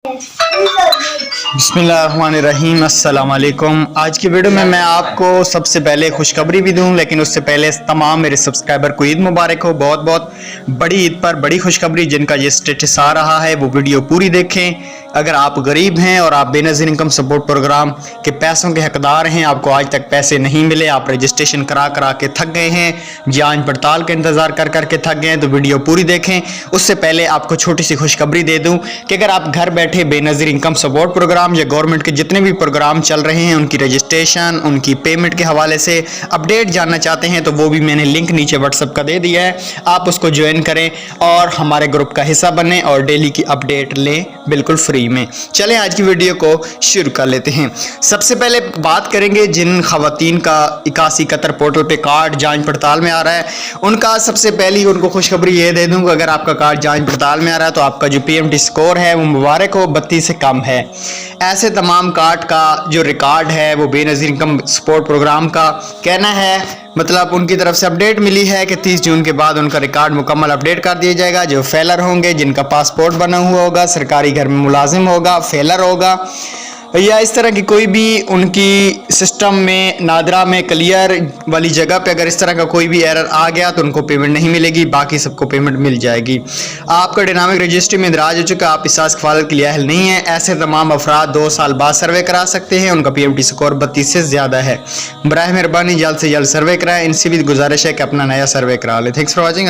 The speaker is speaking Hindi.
बिस्मिल्लाहिर्रहमानिर्रहीम, अस्सलाम वालेकुम। आज की वीडियो में मैं आपको सबसे पहले खुशखबरी भी दूं, लेकिन उससे पहले तमाम मेरे सब्सक्राइबर को ईद मुबारक हो। बहुत बहुत बड़ी ईद पर बड़ी खुशखबरी, जिनका ये स्टेटस आ रहा है वो वीडियो पूरी देखें। अगर आप गरीब हैं और आप बेनज़ीर इनकम सपोर्ट प्रोग्राम के पैसों के हकदार हैं, आपको आज तक पैसे नहीं मिले, आप रजिस्ट्रेशन करा करा के थक गए हैं, जांच पड़ताल का इंतज़ार कर कर के थक गए हैं, तो वीडियो पूरी देखें। उससे पहले आपको छोटी सी खुशखबरी दे दूं कि अगर आप घर बैठे बेनज़ीर इनकम सपोर्ट प्रोग्राम या गवर्नमेंट के जितने भी प्रोग्राम चल रहे हैं उनकी रजिस्ट्रेशन, उनकी पेमेंट के हवाले से अपडेट जानना चाहते हैं, तो वो भी मैंने लिंक नीचे व्हाट्सएप का दे दिया है। आप उसको ज्वाइन करें और हमारे ग्रुप का हिस्सा बने और डेली की अपडेट लें बिल्कुल फ्री में। चलें आज की वीडियो को शुरू कर लेते हैं। सबसे पहले बात करेंगे जिन खवातीन का 8171 पोर्टल पे कार्ड जांच पड़ताल में आ रहा है, उनका सबसे पहली उनको खुशखबरी ये दे दूं कि अगर आपका कार्ड जांच पड़ताल में आ रहा है तो आपका जो PMT स्कोर है वो मुबारक हो, 32 से कम है। ऐसे तमाम कार्ड का जो रिकॉर्ड है वो बेनज़ीर इनकम सपोर्ट प्रोग्राम का कहना है, मतलब उनकी तरफ से अपडेट मिली है कि 30 जून के बाद उनका रिकॉर्ड मुकम्मल अपडेट कर दिया जाएगा। जो फेलर होंगे, जिनका पासपोर्ट बना हुआ होगा, सरकारी घर में मुलाजिम होगा, फेलर होगा, या इस तरह की कोई भी उनकी सिस्टम में नादरा में क्लियर वाली जगह पे अगर इस तरह का कोई भी एरर आ गया तो उनको पेमेंट नहीं मिलेगी, बाकी सबको पेमेंट मिल जाएगी। आपका डायनामिक रजिस्ट्री में इंदराज हो चुका, आप इस कफालत के लिए अहल नहीं है, ऐसे तमाम अफराद 2 साल बाद सर्वे करा सकते हैं, उनका PMT स्कोर 32 से ज़्यादा है। बराए मेहरबानी जल्द से जल्द सर्वे कराएं। इनसे भी गुजारिश है कि अपना नया सर्वे करा लें। Thanks for watching.